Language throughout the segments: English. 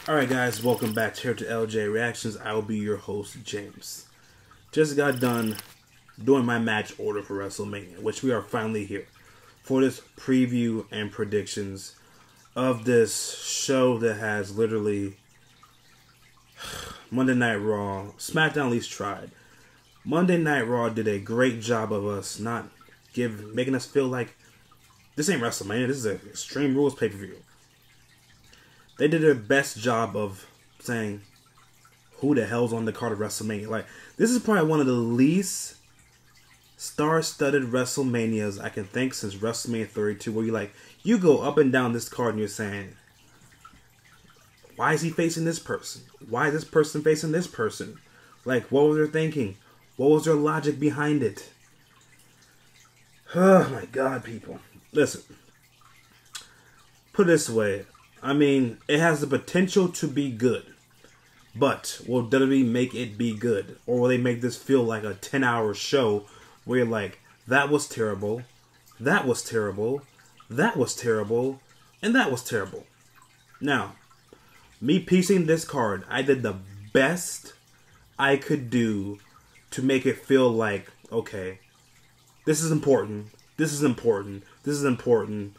Alright guys, welcome back here to LJ Reactions. I will be your host, James. Just got done doing my match order for WrestleMania, which we are finally here for this preview and predictions of this show that has literally Monday Night Raw. SmackDown at least tried. Monday Night Raw did a great job of us not making us feel like this ain't WrestleMania, this is an Extreme Rules pay-per-view. They did their best job of saying, who the hell's on the card of WrestleMania? Like, this is probably one of the least star-studded WrestleManias I can think since WrestleMania 32, where you go up and down this card and you're saying, why is he facing this person? Why is this person facing this person? Like, what was their thinking? What was their logic behind it? Oh my God, people. Listen, put it this way. I mean, it has the potential to be good, but will WWE make it be good? Or will they make this feel like a 10-hour show where you're like, that was terrible, that was terrible, that was terrible, and that was terrible? Now, me piecing this card, I did the best I could do to make it feel like, okay, this is important, this is important, this is important.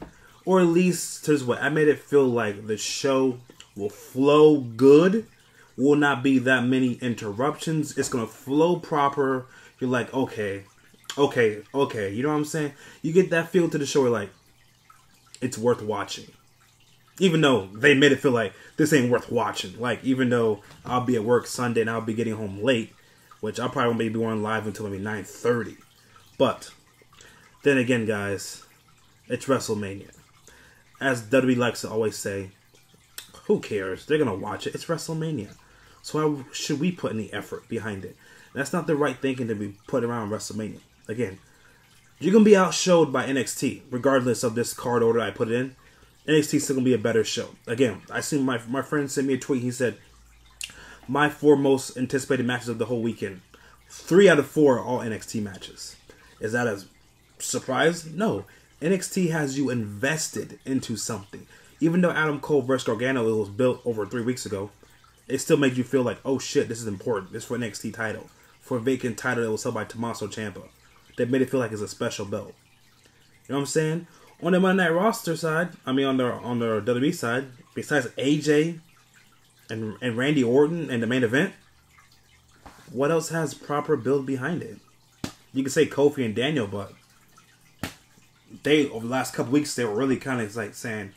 Or at least, here's what, I made it feel like the show will flow good, will not be that many interruptions, it's going to flow proper. You're like, okay, you know what I'm saying? You get that feel to the show where like, it's worth watching. Even though they made it feel like this ain't worth watching. Like, even though I'll be at work Sunday and I'll be getting home late, which I probably won't be going live until maybe 9:30. But, then again, guys, it's WrestleMania. As WWE likes to always say, who cares? They're going to watch it. It's WrestleMania. So why should we put any effort behind it? That's not the right thinking to be put around WrestleMania. Again, you're going to be outshowed by NXT, regardless of this card order I put it in. NXT is still going to be a better show. Again, I seen my friend sent me a tweet. He said, my 4 most anticipated matches of the whole weekend, 3 out of 4 are all NXT matches. Is that a surprise? No. NXT has you invested into something. Even though Adam Cole versus Gargano was built over 3 weeks ago, it still made you feel like, oh shit, this is important. This is for NXT title. For a vacant title that was held by Tommaso Ciampa. That made it feel like it's a special belt. You know what I'm saying? On the Monday Night roster side, I mean on the WWE side, besides AJ and Randy Orton and the main event, what else has proper build behind it? You can say Kofi and Daniel, but over the last couple weeks, they were really kind of like saying,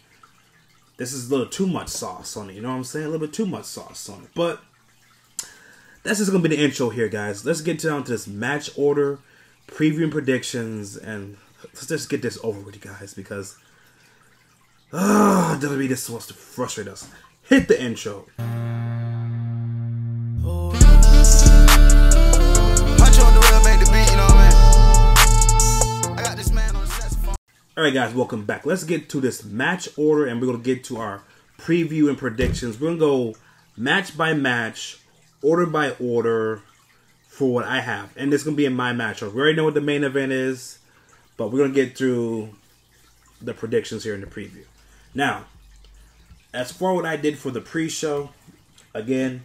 this is a little too much sauce on it. You know what I'm saying? A little bit too much sauce on it. But that's just going to be the intro here, guys. Let's get down to this match order, preview and predictions, and let's just get this over with, you guys, because WWE just wants to frustrate us. Hit the intro. Alright guys, welcome back. Let's get to this match order and we're going to get to our preview and predictions. We're going to go match by match, order by order for what I have. And this is going to be in my match order. We already know what the main event is, but we're going to get through the predictions here in the preview. Now, as for what I did for the pre-show, again,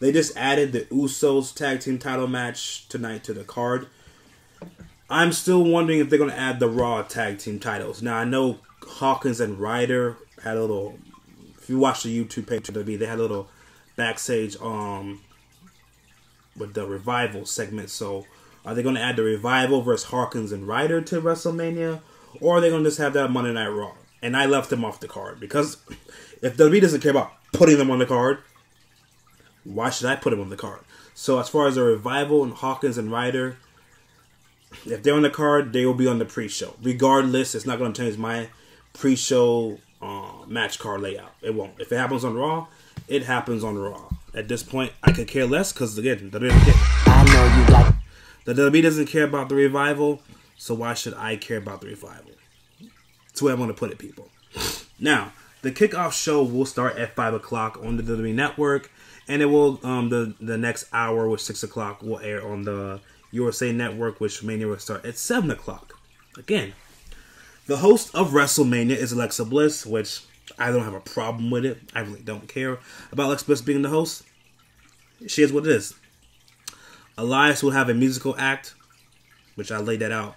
they just added the Usos tag team title match tonight to the card. I'm still wondering if they're going to add the Raw tag team titles. Now, I know Hawkins and Ryder had a little, if you watch the YouTube page of WWE, they had a little backstage with the Revival segment. So, are they going to add the Revival versus Hawkins and Ryder to WrestleMania? Or are they going to just have that Monday Night Raw? And I left them off the card. Because if WWE doesn't care about putting them on the card, why should I put them on the card? So, as far as the Revival and Hawkins and Ryder, if they're on the card, they will be on the pre-show. Regardless, it's not going to change my pre-show match card layout. It won't. If it happens on Raw, it happens on Raw. At this point, I could care less because, again, the WWE doesn't care about the Revival, so why should I care about the Revival? That's the way I want to put it, people. Now, the kickoff show will start at 5 o'clock on the WWE Network, and it will, the next hour, which 6 o'clock, will air on the USA Network, which Mania will start at 7 o'clock. Again, the host of WrestleMania is Alexa Bliss, which I don't have a problem with it. I really don't care about Alexa Bliss being the host. She is what it is. Elias will have a musical act, which I laid that out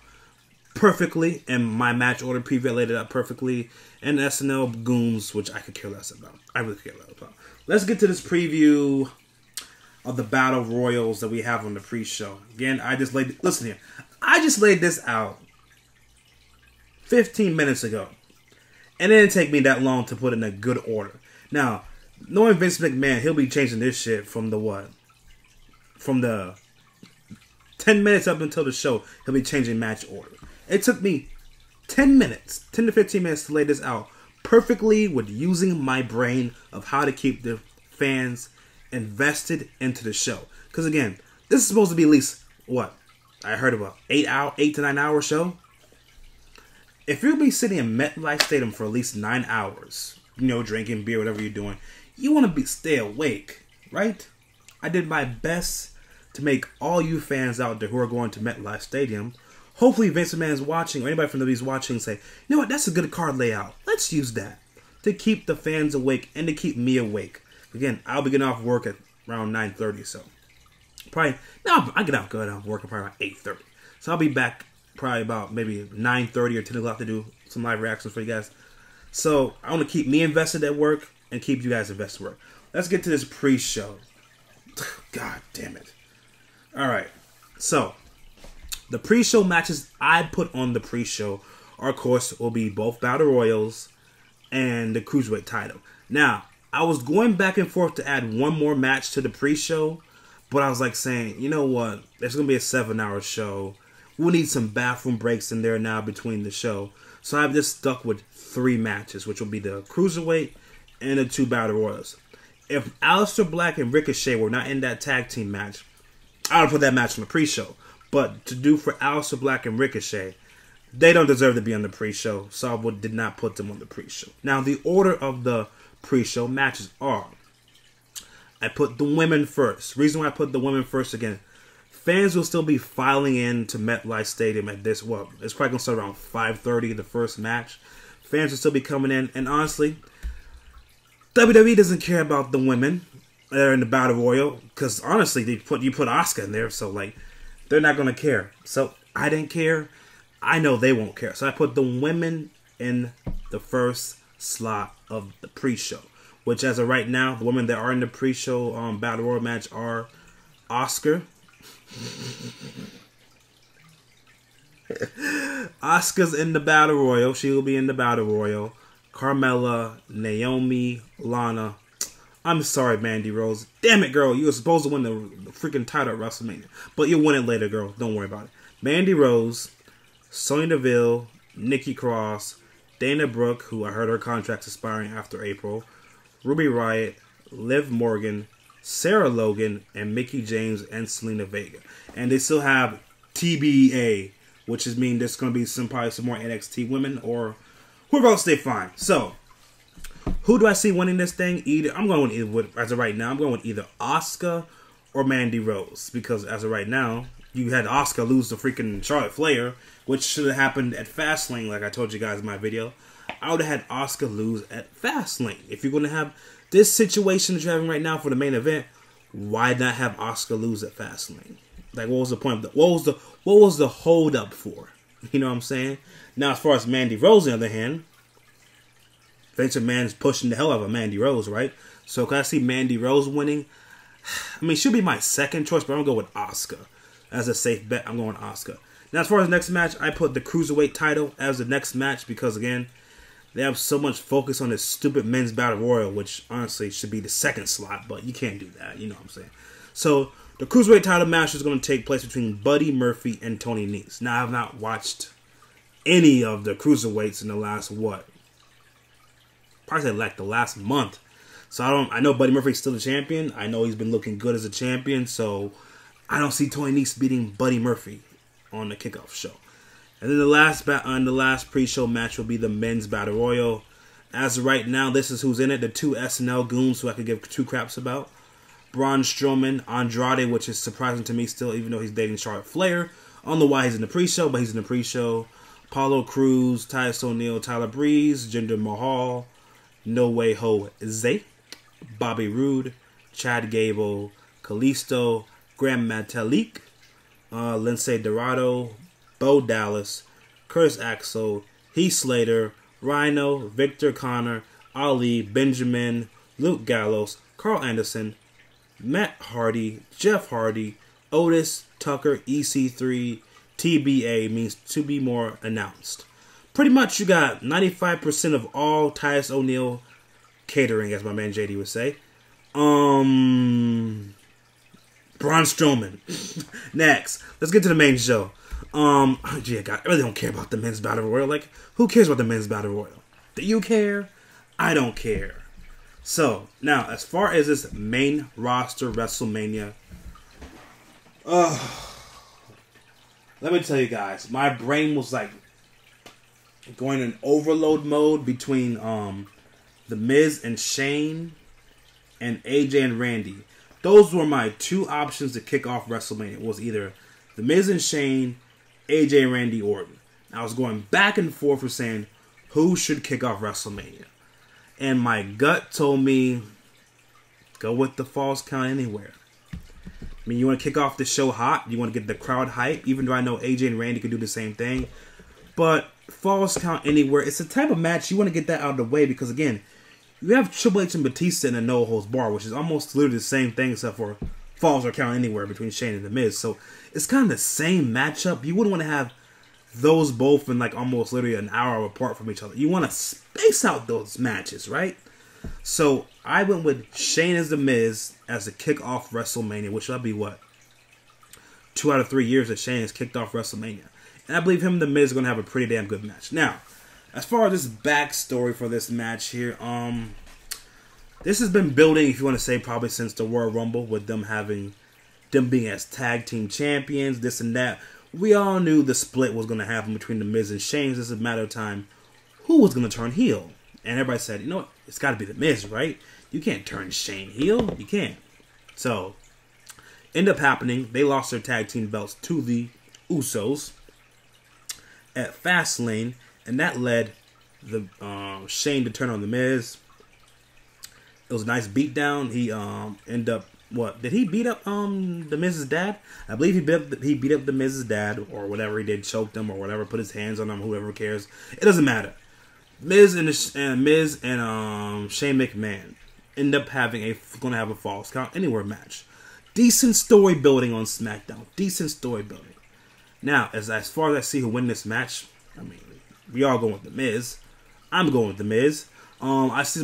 perfectly. In my match order preview, I laid it out perfectly. And SNL Goons, which I could care less about. I really care less about. Let's get to this preview of the Battle Royals that we have on the pre-show. Again, listen here. I just laid this out 15 minutes ago. And it didn't take me that long to put in a good order. Now, knowing Vince McMahon, he'll be changing this shit from the what? From the 10 minutes up until the show, he'll be changing match order. It took me 10 to 15 minutes to lay this out perfectly with using my brain of how to keep the fans invested into the show. Because again, this is supposed to be at least, what? I heard about 8 to 9 hour show. If you'll be sitting in MetLife Stadium for at least 9 hours, drinking beer, whatever you're doing, you want to stay awake, right? I did my best to make all you fans out there who are going to MetLife Stadium, hopefully Vince McMahon's watching, or anybody from WWE's watching, say, you know what, that's a good card layout. Let's use that to keep the fans awake and to keep me awake. Again, I'll be getting off work at around 9:30, so I get off good off work at probably around 8:30. So I'll be back probably about maybe 9:30 or 10 o'clock to do some live reactions for you guys. So I want to keep me invested at work and keep you guys invested at work. Let's get to this pre-show. God damn it. Alright, so the pre-show matches I put on the pre-show are, of course, will be both Battle Royals and the Cruiserweight title. Now, I was going back and forth to add one more match to the pre-show, but I was like saying, you know what, there's going to be a 7-hour show. We'll need some bathroom breaks in there now between the show. So I've just stuck with 3 matches, which will be the Cruiserweight and the 2 Battle Royals. If Aleister Black and Ricochet were not in that tag team match, I would put that match on the pre-show. But to do for Aleister Black and Ricochet, they don't deserve to be on the pre-show, so I did not put them on the pre-show. Now, the order of the pre-show matches are, I put the women first. Reason why I put the women first, again, fans will still be filing in to MetLife Stadium at this, well, it's probably going to start around 5:30, the first match. Fans will still be coming in, and honestly, WWE doesn't care about the women that are in the Battle Royal, because honestly, you put Asuka in there, so like, they're not going to care. So I didn't care. I know they won't care. So I put the women in the first slot of the pre-show, which as of right now, the women that are in the pre-show Battle Royal match are Asuka. Asuka's in the Battle Royal. She will be in the Battle Royal. Carmella, Naomi, Lana. I'm sorry, Mandy Rose. Damn it, girl. You were supposed to win the freaking title at WrestleMania. But you'll win it later, girl. Don't worry about it. Mandy Rose, Sonya Deville, Nikki Cross, Dana Brooke, who I heard her contract's expiring after April, Ruby Riott, Liv Morgan, Sarah Logan, and Mickie James and Selena Vega. And they still have TBA, which is mean there's going to be probably some more NXT women or whoever else they find. So, who do I see winning this thing? I'm going with, as of right now, I'm going with either Asuka or Mandy Rose. Because as of right now, you had Asuka lose to freaking Charlotte Flair, which should have happened at Fastlane, like I told you guys in my video. I would have had Asuka lose at Fastlane. If you're going to have this situation that you're having right now for the main event, why not have Asuka lose at Fastlane? Like, what was the point? What was the hold up for? You know what I'm saying? Now, as far as Mandy Rose, on the other hand, Vince McMahon's pushing the hell out of Mandy Rose, right? So, can I see Mandy Rose winning? I mean, she'll be my second choice, but I'm going to go with Asuka. As a safe bet, I'm going Asuka. Now, as far as the next match, I put the Cruiserweight title as the next match because, again, they have so much focus on this stupid men's battle royal, which, honestly, should be the second slot, but you can't do that. You know what I'm saying? So, the Cruiserweight title match is going to take place between Buddy Murphy and Tony Nese. Now, I have not watched any of the Cruiserweights in the last, probably like the last month. So I know Buddy Murphy's still the champion. I know he's been looking good as a champion. So I don't see Tony Nese beating Buddy Murphy on the kickoff show. And then the last pre-show match will be the men's battle royal. As of right now, this is who's in it. The 2 SNL goons who I could give 2 craps about. Braun Strowman, Andrade, which is surprising to me still, even though he's dating Charlotte Flair. I don't know why he's in the pre-show, but he's in the pre-show. Apollo Crews, Titus O'Neil, Tyler Breeze, Jinder Mahal, No Way Jose, Bobby Roode, Chad Gable, Kalisto, Grand Metalik, Lince Dorado, Bo Dallas, Curtis Axel, Heath Slater, Rhino, Victor Connor, Ali, Benjamin, Luke Gallows, Carl Anderson, Matt Hardy, Jeff Hardy, Otis, Tucker, EC3, TBA means to be more announced. Pretty much you got 95% of all Titus O'Neil catering, as my man JD would say. Braun Strowman. Next, let's get to the main show. Gee, God, I really don't care about the men's battle royal. Like, who cares about the men's battle royal? Do you care? I don't care. So, now, as far as this main roster WrestleMania, let me tell you guys, my brain was like going in overload mode between The Miz and Shane and AJ and Randy. Those were my two options to kick off WrestleMania. It was either The Miz and Shane, AJ and Randy Orton. I was going back and forth for saying who should kick off WrestleMania. And my gut told me, go with the Falls Count Anywhere. I mean, you want to kick off the show hot. You want to get the crowd hype. Even though I know AJ and Randy could do the same thing. But Falls Count Anywhere, it's a type of match you want to get that out of the way. Because again, you have Triple H and Batista in a no holds bar, which is almost literally the same thing except for Falls or Count Anywhere between Shane and The Miz. So it's kind of the same matchup. You wouldn't want to have those both in like almost literally an hour apart from each other. You want to space out those matches, right? So I went with Shane as The Miz as the kick-off WrestleMania, which will be what? 2 out of 3 years that Shane has kicked off WrestleMania. And I believe him and The Miz are going to have a pretty damn good match. Now, as far as this backstory for this match here, this has been building, if you want to say, probably since the Royal Rumble, with them being as tag team champions, this and that. We all knew the split was going to happen between The Miz and Shane. This is a matter of time who was going to turn heel. And everybody said, you know what, it's got to be The Miz, right? You can't turn Shane heel. You can't. So, ended up happening. They lost their tag team belts to the Usos at Fastlane. And that led the Shane to turn on The Miz. It was a nice beatdown. He ended up, what? Did he beat up The Miz's dad? I believe he beat up The Miz's dad or whatever he did, choked him or whatever, put his hands on him, whoever cares. It doesn't matter. Miz and Shane McMahon end up going to have a Falls Count Anywhere match. Decent story building on SmackDown. Decent story building. Now, as far as I see who win this match, I mean, we all going with The Miz. I'm going with The Miz. I see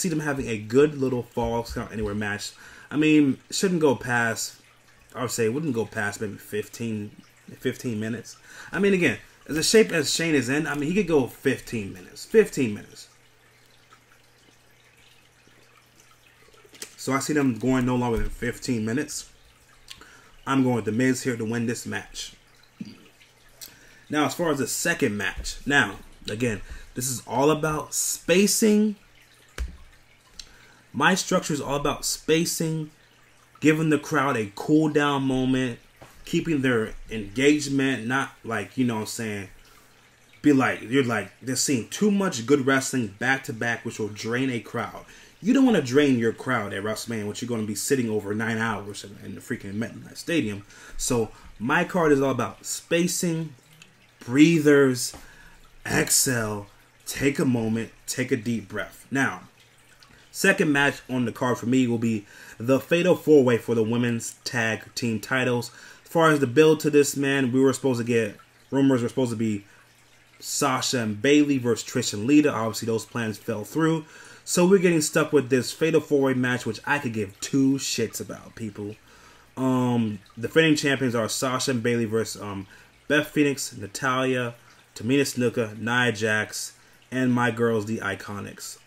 them having a good little Falls Count Anywhere match. I mean, it shouldn't go past, I would say it wouldn't go past maybe 15 minutes. I mean, again, as a shape as Shane is in, I mean, he could go 15 minutes. 15 minutes. So I see them going no longer than 15 minutes. I'm going with The Miz here to win this match. Now, as far as the second match. Now, again, this is all about spacing. My structure is all about spacing, giving the crowd a cool down moment, keeping their engagement, not like, you know what I'm saying, they're seeing too much good wrestling back to back, which will drain a crowd. You don't want to drain your crowd at WrestleMania, which you're going to be sitting over 9 hours in the freaking MetLife Stadium. So my card is all about spacing, breathers, exhale, take a moment, take a deep breath. Now, second match on the card for me will be the Fatal 4-Way for the women's tag team titles. As far as the build to this, man, rumors were supposed to be Sasha and Bayley versus Trish and Lita. Obviously, those plans fell through. So we're getting stuck with this Fatal 4-Way match, which I could give two shits about, people. The defending champions are Sasha and Bayley versus Beth Phoenix, Natalya, Tamina Snuka, Nia Jax, and my girls, the Iconics.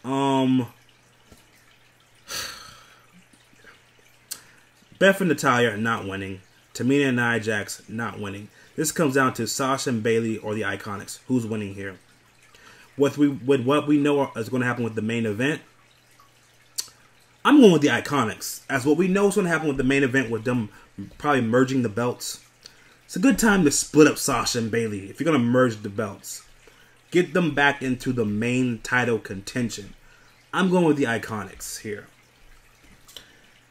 Beth and Natalya are not winning. Tamina and Nia Jax not winning. This comes down to Sasha and Bayley or the Iconics. Who's winning here? With what we know is going to happen with the main event, I'm going with the Iconics. As what we know is going to happen with the main event, with them probably merging the belts. It's a good time to split up Sasha and Bayley. If you're going to merge the belts, get them back into the main title contention. I'm going with the Iconics here.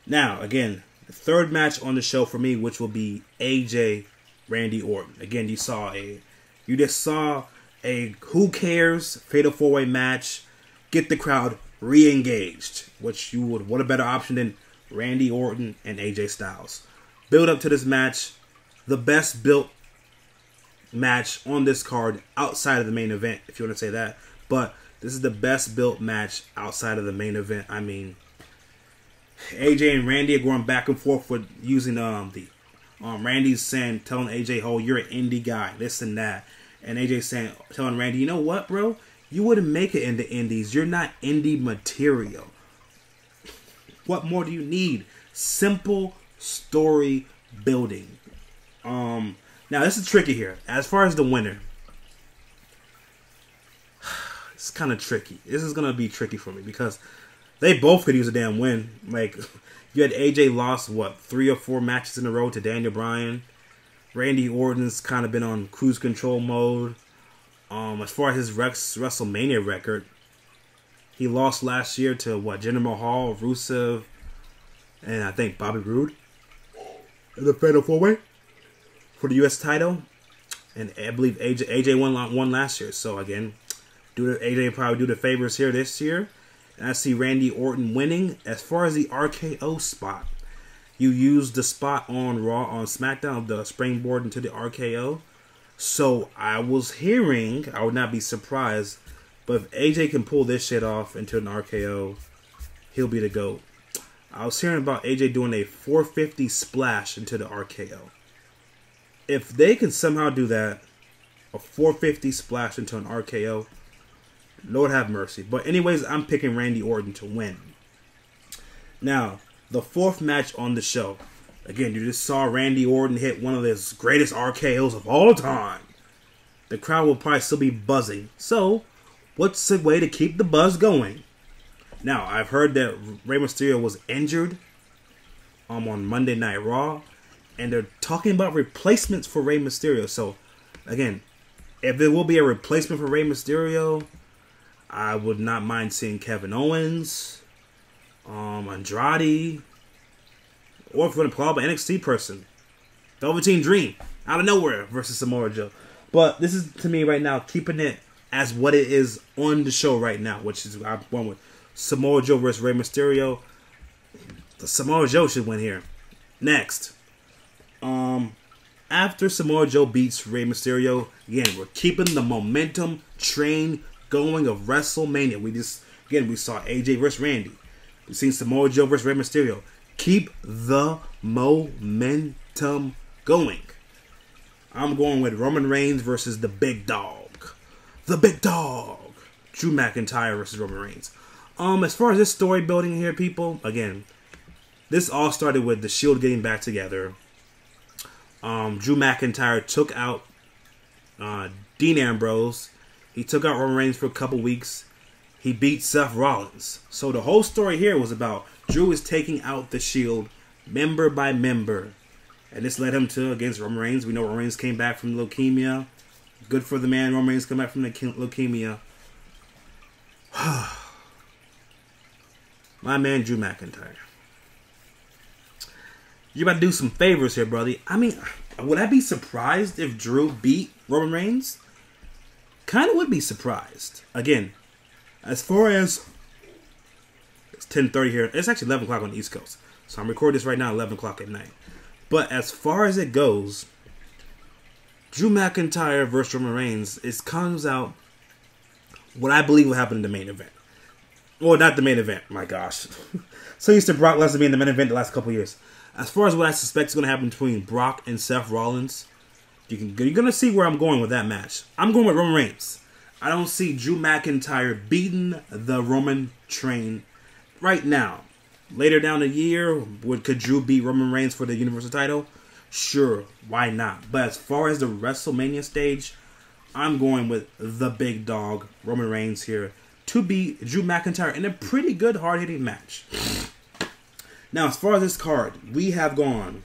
Now, again, the third match on the show for me, which will be AJ Randy Orton. Again, you just saw a who cares fatal 4-way match. Get the crowd re-engaged. What a better option than Randy Orton and AJ Styles. Build up to this match. The best built match on this card outside of the main event, if you want to say that. But this is the best built match outside of the main event. I mean, AJ and Randy are going back and forth with using Randy's telling AJ, "Oh, you're an indie guy, this and that," and AJ telling Randy, "You know what, bro? You wouldn't make it in the indies. You're not indie material. What more do you need? Simple story building." Now this is tricky here. As far as the winner, it's kind of tricky. This is gonna be tricky for me because they both could use a damn win. Like, you had AJ lost, 3 or 4 matches in a row to Daniel Bryan. Randy Orton's kind of been on cruise control mode. As far as his WrestleMania record, he lost last year to, Jinder Mahal, Rusev, and I think Bobby Roode in the Fatal 4-Way for the U.S. title. And I believe AJ won last year. So, again, AJ probably do the favors here this year. And I see Randy Orton winning. As far as the RKO spot, you used the spot on Raw, on SmackDown, the springboard into the RKO. So I was hearing, I would not be surprised, but if AJ can pull this shit off into an RKO, he'll be the GOAT. I was hearing about AJ doing a 450 splash into the RKO. If they can somehow do that, a 450 splash into an RKO, Lord have mercy. But anyways, I'm picking Randy Orton to win. Now, the fourth match on the show. Again, you just saw Randy Orton hit one of his greatest RKOs of all time. The crowd will probably still be buzzing. So, what's the way to keep the buzz going? Now, I've heard that Rey Mysterio was injured on Monday Night Raw. And they're talking about replacements for Rey Mysterio. So, again, if there will be a replacement for Rey Mysterio, I would not mind seeing Kevin Owens, Andrade, or if we're going to pull out an NXT person, Velveteen Dream, out of nowhere versus Samoa Joe. But this is, to me right now, keeping it as what it is on the show right now, which is I'm going with Samoa Joe versus Rey Mysterio. The Samoa Joe should win here. Next, after Samoa Joe beats Rey Mysterio, again, we're keeping the momentum train going of WrestleMania. We saw AJ versus Randy. We've seen Samoa Joe versus Rey Mysterio. Keep the momentum going. I'm going with Roman Reigns versus the Big Dog. The Big Dog. Drew McIntyre versus Roman Reigns. As far as this story building here, people, again, this all started with the Shield getting back together. Drew McIntyre took out Dean Ambrose. He took out Roman Reigns for a couple weeks. He beat Seth Rollins. So the whole story here was about Drew is taking out the Shield member by member. And this led him to against Roman Reigns. We know Roman Reigns came back from leukemia. Good for the man. Roman Reigns come back from the leukemia. My man Drew McIntyre. You about to do some favors here, brother. I mean, would I be surprised if Drew beat Roman Reigns? Kind of would be surprised. Again, as far as it's 10:30 here, it's actually 11 o'clock on the East Coast. So I'm recording this right now at 11 o'clock at night. But as far as it goes, Drew McIntyre versus Roman Reigns, it comes out what I believe will happen in the main event. Well, not the main event, my gosh. So used to Brock Lesnar being the main event the last couple years. As far as what I suspect is going to happen between Brock and Seth Rollins, you're going to see where I'm going with that match. I'm going with Roman Reigns. I don't see Drew McIntyre beating the Roman train right now. Later down the year, could Drew beat Roman Reigns for the Universal title? Sure, why not? But as far as the WrestleMania stage, I'm going with the big dog, Roman Reigns here, to beat Drew McIntyre in a pretty good hard-hitting match. Now, as far as this card, we have gone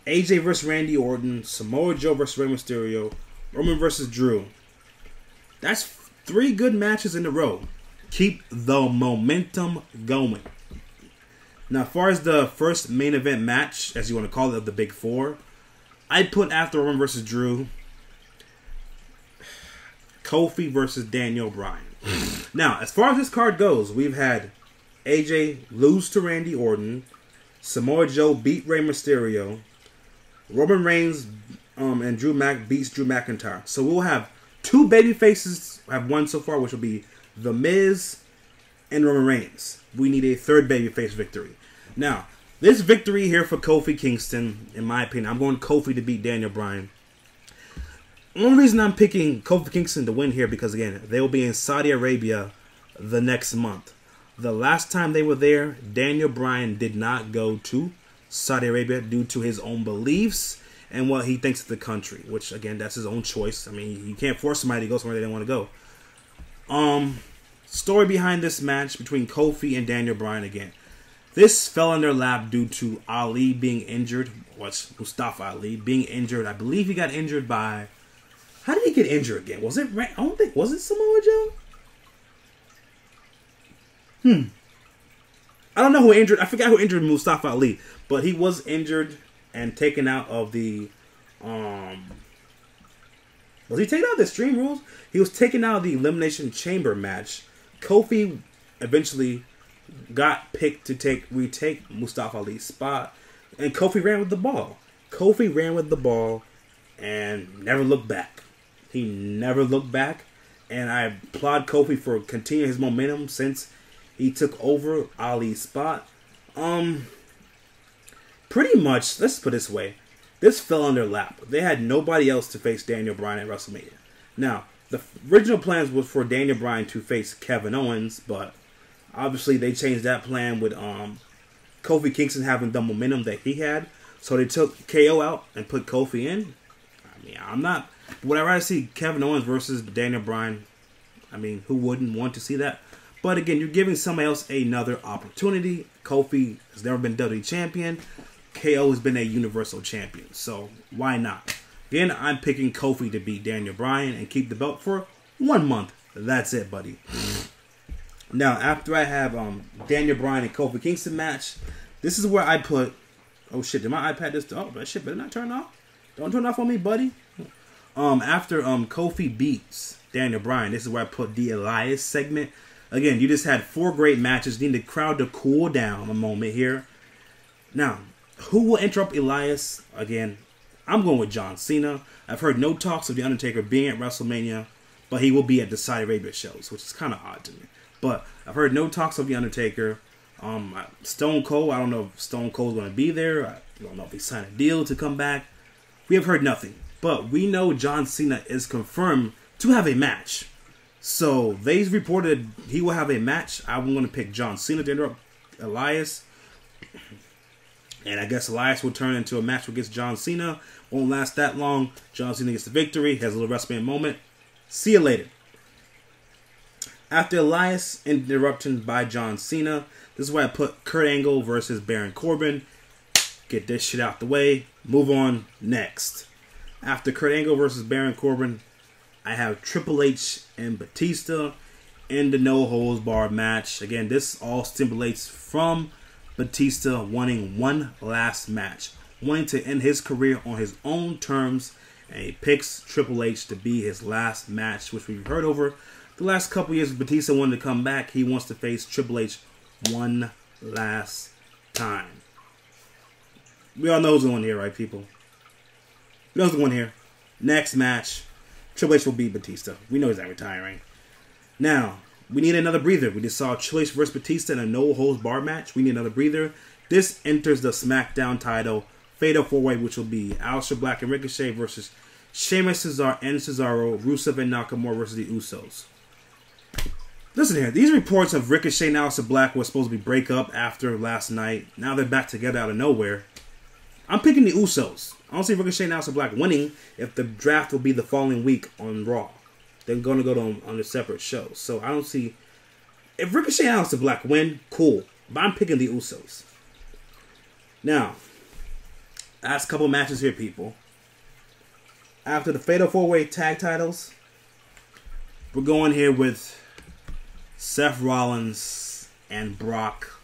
AJ versus Randy Orton, Samoa Joe versus Rey Mysterio, Roman versus Drew. That's 3 good matches in a row. Keep the momentum going. Now, as far as the first main event match, as you want to call it, of the Big Four, I put after Roman versus Drew, Kofi versus Daniel Bryan. Now, as far as this card goes, we've had AJ lose to Randy Orton, Samoa Joe beat Rey Mysterio, Roman Reigns and Drew beats Drew McIntyre. So we'll have two baby faces. Have one so far, which will be The Miz and Roman Reigns. We need a third babyface victory. Now, this victory here for Kofi Kingston, in my opinion, I'm going Kofi to beat Daniel Bryan. The only reason I'm picking Kofi Kingston to win here, because again, they will be in Saudi Arabia the next month. The last time they were there, Daniel Bryan did not go to Saudi Arabia due to his own beliefs and what he thinks of the country, which again, that's his own choice. I mean, you can't force somebody to go somewhere they don't want to go. Story behind this match between Kofi and Daniel Bryan again. This fell in their lap due to Ali being injured. Mustafa Ali being injured. I believe he got injured by... How did he get injured again? Was it... I don't think... Was it Samoa Joe? I don't know who injured... I forgot who injured Mustafa Ali. But he was injured and taken out of the... Was he taken out of the Extreme Rules? He was taken out of the Elimination Chamber match. Kofi eventually got picked to retake Mustafa Ali's spot, and Kofi ran with the ball. Kofi ran with the ball and never looked back. He never looked back, and I applaud Kofi for continuing his momentum since he took over Ali's spot. Pretty much, let's put it this way, this fell on their lap. They had nobody else to face Daniel Bryan at WrestleMania. Now, the original plans was for Daniel Bryan to face Kevin Owens, but obviously they changed that plan with Kofi Kingston having the momentum that he had. So they took KO out and put Kofi in. I mean, would I rather see Kevin Owens versus Daniel Bryan? I mean, who wouldn't want to see that? But again, you're giving somebody else another opportunity. Kofi has never been WWE champion. KO has been a Universal champion. So why not? Again, I'm picking Kofi to beat Daniel Bryan and keep the belt for 1 month. That's it, buddy. Now, after I have Daniel Bryan and Kofi Kingston match, this is where I put... Oh, shit. Did my iPad just... Oh, that shit better not turn off. Don't turn off on me, buddy. After Kofi beats Daniel Bryan, this is where I put the Elias segment. Again, you just had 4 great matches. You need the crowd to cool down a moment here. Now, who will interrupt Elias? Again, I'm going with John Cena. I've heard no talks of The Undertaker being at WrestleMania, but he will be at the Saudi Arabia shows, which is kind of odd to me. But I've heard no talks of The Undertaker. Stone Cold, I don't know if Stone Cold's going to be there. I don't know if he signed a deal to come back. We have heard nothing. But we know John Cena is confirmed to have a match. So they've reported he will have a match. I'm going to pick John Cena to interrupt Elias. And I guess Elias will turn into a match against John Cena. Won't last that long. John Cena gets the victory. Has a little WrestleMania moment. See you later. After Elias interruption by John Cena, this is where I put Kurt Angle versus Baron Corbin. Get this shit out the way. Move on next. After Kurt Angle versus Baron Corbin, I have Triple H and Batista in the No Holds Barred match. Again, this all stimulates from Batista wanting one last match, wanting to end his career on his own terms, and he picks Triple H to be his last match, which we've heard over the last couple years. Batista wanted to come back. He wants to face Triple H one last time. We all know who's going here, right, people? We know who's going here. Next match, Triple H will beat Batista. We know he's not retiring. Now, we need another breather. We just saw Triple H versus Batista in a no-holds-barred match. We need another breather. This enters the SmackDown title Fatal 4-Way, which will be Aleister Black and Ricochet versus Sheamus, Cesaro, Rusev, and Nakamura versus the Usos. Listen here. These reports of Ricochet and Aleister Black were supposed to be break up after last night. Now they're back together out of nowhere. I'm picking the Usos. I don't see Ricochet and Aleister Black winning if the draft will be the following week on Raw. They're going to go on a separate show. So I don't see... If Ricochet and Aleister Black win, cool. But I'm picking the Usos. Now, last couple matches here, people. After the Fatal 4-Way tag titles, we're going here with Seth Rollins and Brock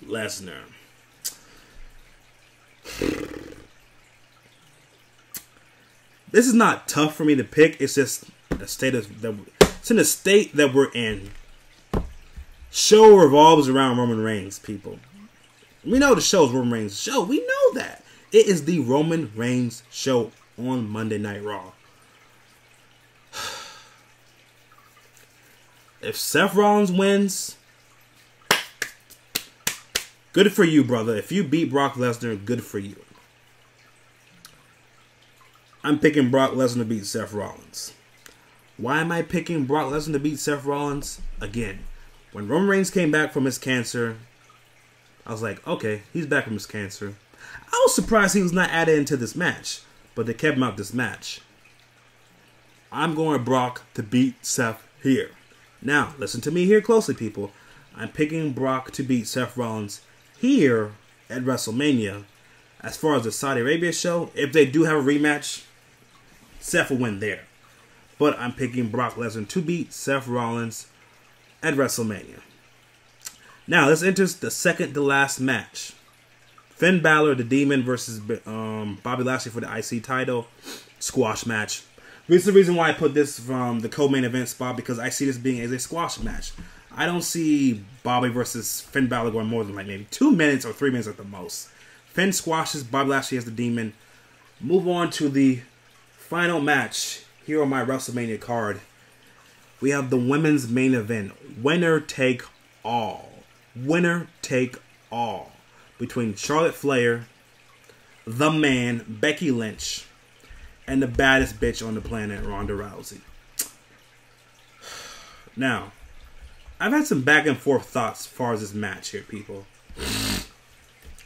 Lesnar. This is not tough for me to pick. It's just the state of it's in the state that we're in. Show revolves around Roman Reigns, people. We know the show's Roman Reigns' show. We know that. It is the Roman Reigns show on Monday Night Raw. If Seth Rollins wins, good for you, brother. If you beat Brock Lesnar, good for you. I'm picking Brock Lesnar to beat Seth Rollins. Why am I picking Brock Lesnar to beat Seth Rollins? Again, when Roman Reigns came back from his cancer, I was like, okay, he's back from his cancer. I was surprised he was not added into this match, but they kept him out this match. I'm going Brock to beat Seth here. Now, listen to me here closely, people. I'm picking Brock to beat Seth Rollins here at WrestleMania. As far as the Saudi Arabia show, if they do have a rematch, Seth will win there. But I'm picking Brock Lesnar to beat Seth Rollins at WrestleMania. Now, let's enter the second to last match. Finn Balor, the Demon, versus Bobby Lashley for the IC title. Squash match. This is the reason why I put this from the co-main event spot, because I see this being as a squash match. I don't see Bobby versus Finn Balor going more than like maybe 2 minutes or 3 minutes at the most. Finn squashes Bobby Lashley as the Demon. Move on to the final match here on my WrestleMania card. We have the women's main event. Winner take all. Winner take all. Between Charlotte Flair, the man, Becky Lynch, and the baddest bitch on the planet, Ronda Rousey. Now, I've had some back and forth thoughts as far as this match here, people.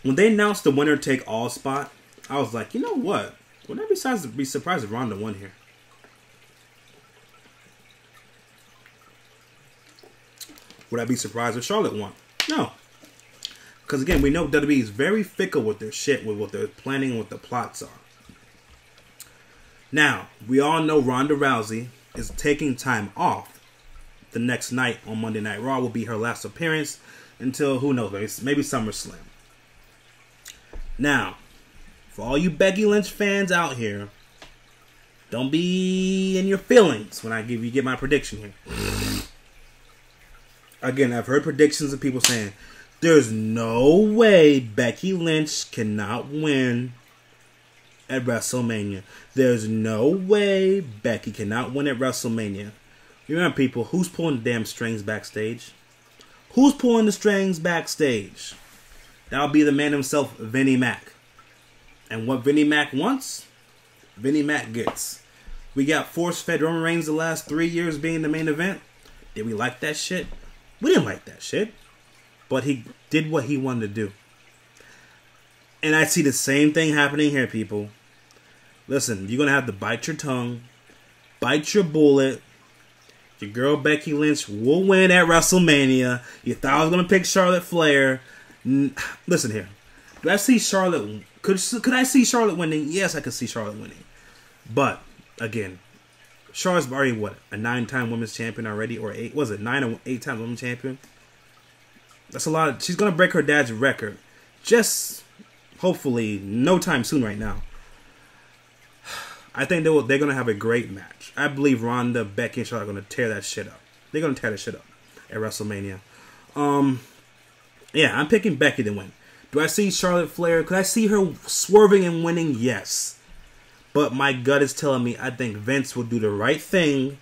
When they announced the winner take all spot, I was like, you know what? Wouldn't I be surprised if Ronda won here? Would I be surprised if Charlotte won? No. Because again, we know WWE is very fickle with their shit, with what they're planning and what the plots are. Now, we all know Ronda Rousey is taking time off. The next night on Monday Night Raw will be her last appearance until, who knows, maybe SummerSlam. Now, for all you Becky Lynch fans out here, don't be in your feelings when I get my prediction here. Again, I've heard predictions of people saying, there's no way Becky Lynch cannot win at WrestleMania. There's no way Becky cannot win at WrestleMania. You remember, people, who's pulling the damn strings backstage? Who's pulling the strings backstage? That'll be the man himself, Vinnie Mac. And what Vinnie Mac wants, Vinnie Mac gets. We got force-fed Roman Reigns the last 3 years being the main event. Did we like that shit? We didn't like that shit. But he did what he wanted to do. And I see the same thing happening here, people. Listen, you're going to have to bite your tongue, bite your bullet. Your girl Becky Lynch will win at WrestleMania. You thought I was going to pick Charlotte Flair. Listen here. Do I see Charlotte? Could I see Charlotte winning? Yes, I could see Charlotte winning. But, again, Charlotte's already, what, a 9-time women's champion already? Or 8, was it 9 or 8 times women's champion? That's a lot. She's going to break her dad's record. Just, hopefully, no time soon right now. I think they're going to have a great match. I believe Ronda, Becky, and Charlotte are going to tear that shit up. They're going to tear that shit up at WrestleMania. Yeah, I'm picking Becky to win. Do I see Charlotte Flair? Could I see her swerving and winning? Yes. But my gut is telling me I think Vince will do the right thing,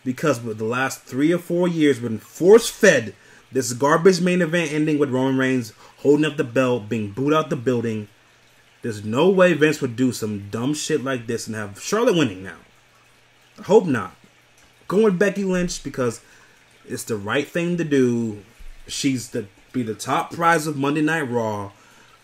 because with the last 3 or 4 years been force-fed this garbage main event ending with Roman Reigns holding up the belt, being booed out the building. There's no way Vince would do some dumb shit like this and have Charlotte winning now. I hope not. Going with Becky Lynch because it's the right thing to do. She's be the top prize of Monday Night Raw,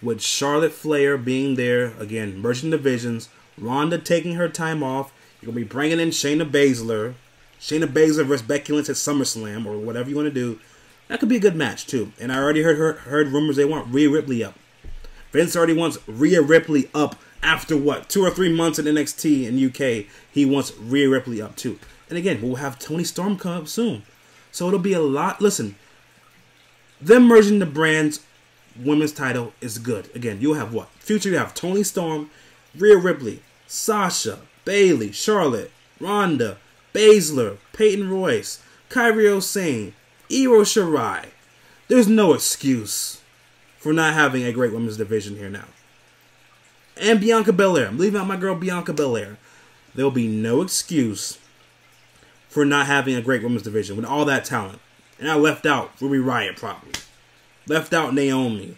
with Charlotte Flair being there. Again, merging divisions. Ronda taking her time off. You're going to be bringing in Shayna Baszler. Shayna Baszler versus Becky Lynch at SummerSlam, or whatever you want to do. That could be a good match, too. And I already heard rumors they want Rhea Ripley up. Vince already wants Rhea Ripley up after, what, 2 or 3 months in NXT in UK. He wants Rhea Ripley up, too. And again, we'll have Toni Storm come up soon. So it'll be a lot. Listen, them merging the brands, women's title is good. Again, you'll have what? Future, you have Toni Storm, Rhea Ripley, Sasha, Bayley, Charlotte, Ronda, Baszler, Peyton Royce, Kairi Sane, Io Shirai. There's no excuse for not having a great women's division here now. And Bianca Belair. I'm leaving out my girl Bianca Belair. There'll be no excuse for not having a great women's division with all that talent. And I left out Ruby Riott probably. Left out Naomi.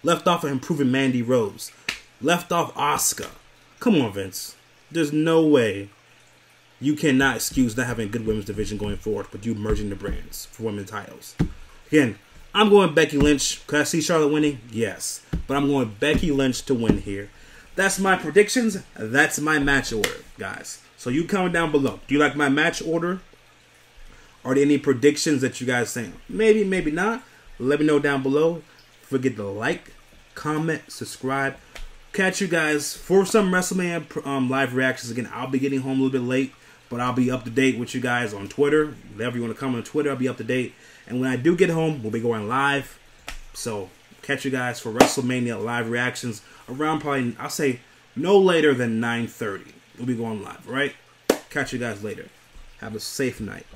Left off of improving Mandy Rose. Left off Asuka. Come on, Vince. There's no way you cannot excuse not having a good women's division going forward with you merging the brands for women's titles. Again, I'm going Becky Lynch. Could I see Charlotte winning? Yes. But I'm going Becky Lynch to win here. That's my predictions. That's my match order, guys. So you comment down below. Do you like my match order? Are there any predictions that you guys think? Maybe, maybe not. Let me know down below. Don't forget to like, comment, subscribe. Catch you guys for some WrestleMania live reactions. Again, I'll be getting home a little bit late, but I'll be up to date with you guys on Twitter. Whenever you want to comment on Twitter, I'll be up to date. And when I do get home, we'll be going live. So catch you guys for WrestleMania live reactions around probably, I'll say, no later than 9:30. We'll be going live, all right? Catch you guys later. Have a safe night.